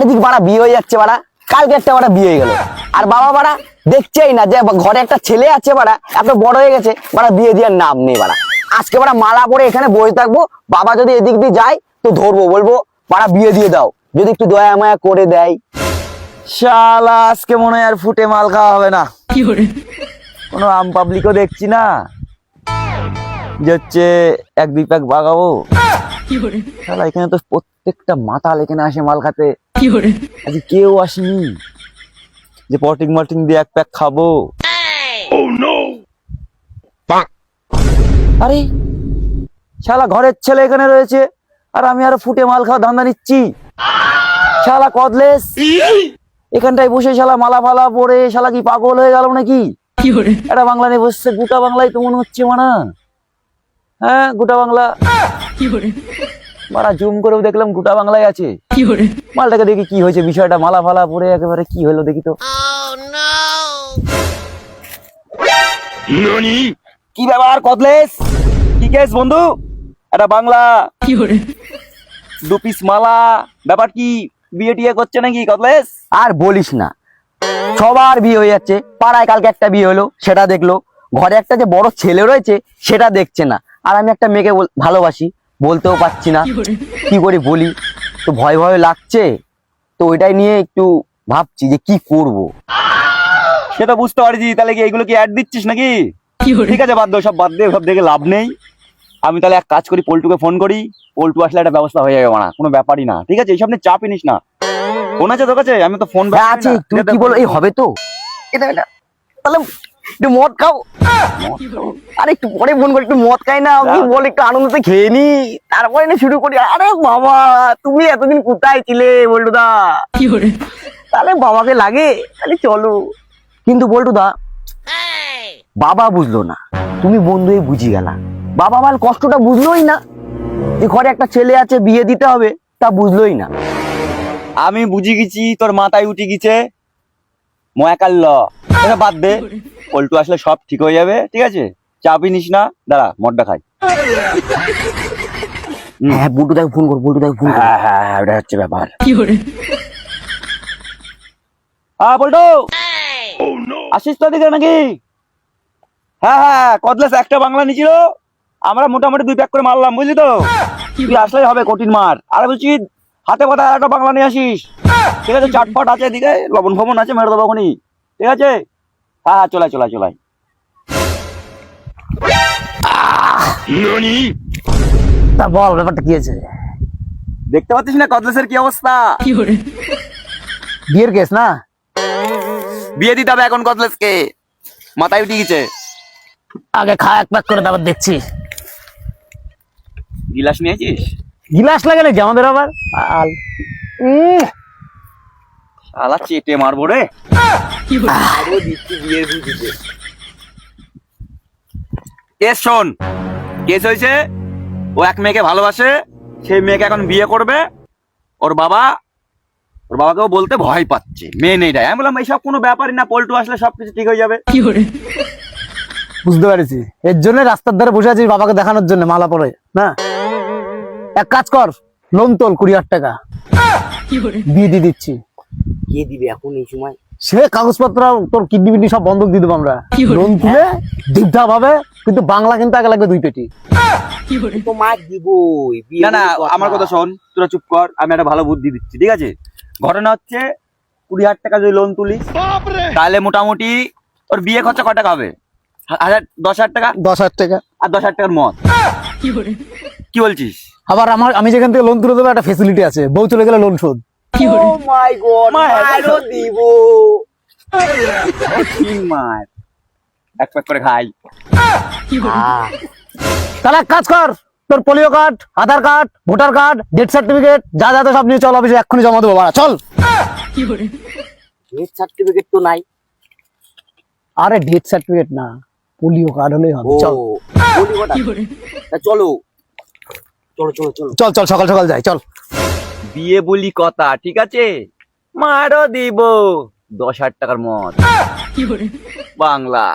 চারিদিক বাড়া বিয়ে হয়ে যাচ্ছে বাড়া। কালকে একটা বাড়া বিয়ে হয়ে গেল, আর বাবা বাড়া দেখছেই না যে ঘরে একটা ছেলে আছে বাড়া, এত বড় হয়ে গেছে বাড়া, বিয়ে দেওয়ার নাম নেই বাড়া। আজকে বাড়া মালা পরে এখানে বসে থাকবো, বাবা যদি এদিক দিয়ে যায় তো ধরবো, বলবো বাড়া বিয়ে দিয়ে দাও, যদি একটু দয়া মায়া করে দেয়। শালা আজকে মনে হয় আর ফুটে মাল খাওয়া হবে না। কোনো আম পাবলিকও দেখছি না যে হচ্ছে এক দুই প্যাক বাগাবো। শালা এখানে তো প্রত্যেকটা মাতাল এখানে আসে মাল খাতে, আজ কেউ আসেনি যে পটিং মটিং দিয়ে এক প্যাক খাবো। আরে শালা ঘরের ছেলে এখানে রয়েছে, আর আমি আরো ফুটে মাল খাওয়া ধান্দা নিচ্ছি। শালা কদলেস এখানটায় বসে শালা মালা ফালা পরে শালা কি পাগল হয়ে গেল নাকি? এটা বাংলা নিয়ে বসছে, গোটা বাংলায় তো মনে হচ্ছে মানা। হ্যাঁ গোটা বাংলা, মারা জুম করেও দেখলাম গোটা বাংলায় আছে। মালটাকে দেখি কি হয়েছে বিষয়টা, মালা ফালা পরে একেবারে কি হলো দেখি তো। কি ব্যাপার কদলেস, কি কেস বন্ধু? এটা বাংলা দু পিস মালা, ব্যাপার কি? বিয়ে টিয়ে করছে নাকি কদলেস? আর বলিস না, সবার বিয়ে হয়ে যাচ্ছে। পাড়ায় কালকে একটা বিয়ে হলো, সেটা দেখলো। ঘরে একটা যে বড় ছেলে রয়েছে সেটা দেখছে না। আর আমি একটা মেয়েকে ভালোবাসি, বলতেও পারছি না, কি করে বলি, তো ভয় ভয় লাগছে। তো ওইটাই নিয়ে একটু ভাবছি যে কি করব। সেটা বুঝতে পারছি, তাহলে কি এইগুলো কি অ্যাড দিচ্ছিস নাকি? ঠিক আছে বাদ দে, সব বাদ দে, সব দেখে লাভ নেই। আমি তাহলে এক কাজ করি, পল্টুকে ফোন করি, পল্টু আসলে একটা ব্যবস্থা হয়ে যাবে মানা, কোনো ব্যাপারই না। ঠিক আছে, এইসব নিয়ে চাপই নিস না। ফোন আছে তোর কাছে? আমি তো ফোন আছে, তুই কি বলো, এই হবে তো? এটা এটা তাহলে একটু মদ খাও। আরে একটু পরে ফোন করি, একটু মদ খাই না, আমি বল একটু আনন্দতে খেয়ে নি, তারপরে না শুরু করি। আরে বাবা, তুমি এতদিন কোথায় ছিলে বল্টুদা? তাহলে বাবাকে লাগে, তাহলে চলো। কিন্তু বল্টুদা বাবা বুঝলো না, তুমি বন্ধুই বুঝি গেলা। বাবা আমার কষ্টটা বুঝলোই না, যে ঘরে একটা ছেলে আছে বিয়ে দিতে হবে, তা বুঝলোই না। আমি বুঝে গেছি, তোর মাথায় উঠে গেছে ময়াকাল্ল। বাদ দে, পল্টু আসলে সব ঠিক হয়ে যাবে। ঠিক আছে, চাপই নিস না। দাঁড়া মদটা খাই। হ্যাঁ বল্টু দেখো ফোন কর, বল্টু দেখো ফোন কর। হ্যাঁ হ্যাঁ হ্যাঁ, ওটা হচ্ছে ব্যাপার। হ্যাঁ পল্টু, আসিস তো দিকে নাকি? হ্যাঁ হ্যাঁ, কদলেস একটা বাংলা নিছিল, আমরা মোটামুটি 2 প্যাক করে মারলাম, বুঝলি তো? তুই আসলেই হবে কঠিন মার। আর বলছি হাতে পাতা একটা বাংলা নিয়ে আসিস। ঠিক আছে, চাটফাট আছে এদিকে, লবণ ফবন আছে, মেরে দেবো এখনই। ঠিক আছে, হ্যাঁ হ্যাঁ, চলাই চলাই চলাই। তা বল ব্যাপারটা কি আছে? দেখতে পাচ্ছিস না কদলেসের কি অবস্থা? বিয়ের কেস না? বিয়ে দিতে হবে এখন কদলেসকে, মাথায় উঠে গেছে। আগে খা এক প্যাক করে, তারপর দেখছি। গিলাস নিয়েছিস? গিলাস লাগে নাকি আমাদের আবার? শালা চেটে মারবো রে। আরো দিচ্ছি বিয়ের বুঝিতে। কেস শোন, কেস হয়েছে, ও এক মেয়েকে ভালোবাসে, সেই মেয়েকে এখন বিয়ে করবে। ওর বাবাকেও বলতে ভয় পাচ্ছে, মেয়ে নেই। আমি বললাম এইসব কোনো ব্যাপারই না, পল্টু আসলে সবকিছু ঠিক হয়ে যাবে। বুঝতে পেরেছি, এর জন্য রাস্তার ধারে বসে আছিস বাবাকে দেখানোর জন্য মালা পরে না? এক কাজ কর, লোন তোল 20,000 টাকা, বিয়ে দিয়ে দিচ্ছি। কে দিবে এখন এই সময়? সে কাগজপত্র তোর কিডনি বিডনি সব বন্ধক দিয়ে দেবো আমরা, লোন তুলে দিকটা ভাবে। কিন্তু বাংলা কিন্তু আগে লাগবে 2 পেটি। তো মার দিব। না না, আমার কথা শোন, তোরা চুপ কর, আমি একটা ভালো বুদ্ধি দিচ্ছি। ঠিক আছে, ঘটনা হচ্ছে 20,000 টাকা যদি লোন তুলিস, তাহলে মোটামুটি ওর বিয়ে খরচা কত টাকা হবে? 10,000 টাকা। 10,000 টাকা আর 10,000 টাকার মদ। কি বলছিস? আবার আমি যেখান থেকে লোন তুলে দেবো একটা ফেসিলিটি আছে, বউ চলে গেলে লোন শোধ। ও মাই গড, মারও দিব। মার এক প্যাক করে খাই। তাহলে এক কাজ কর, তোর polio card, Aadhaar card, voter card, death certificate যা যা সব নিয়ে চল অফিসে, এক্ষুনি জমা দেবো। বাড়া চল। ডেথ সার্টিফিকেট তো নাই। আরে ডেথ সার্টিফিকেট না, পোলিও কার্ড হলেই হবে। চল বলি কটা? তা চলো চলো চলো চলো চল চল, সকাল সকাল যাই, চল। বিয়ে বলি কথা, ঠিক আছে, মারও দিব 10,000 টাকার মদ। বাংলা।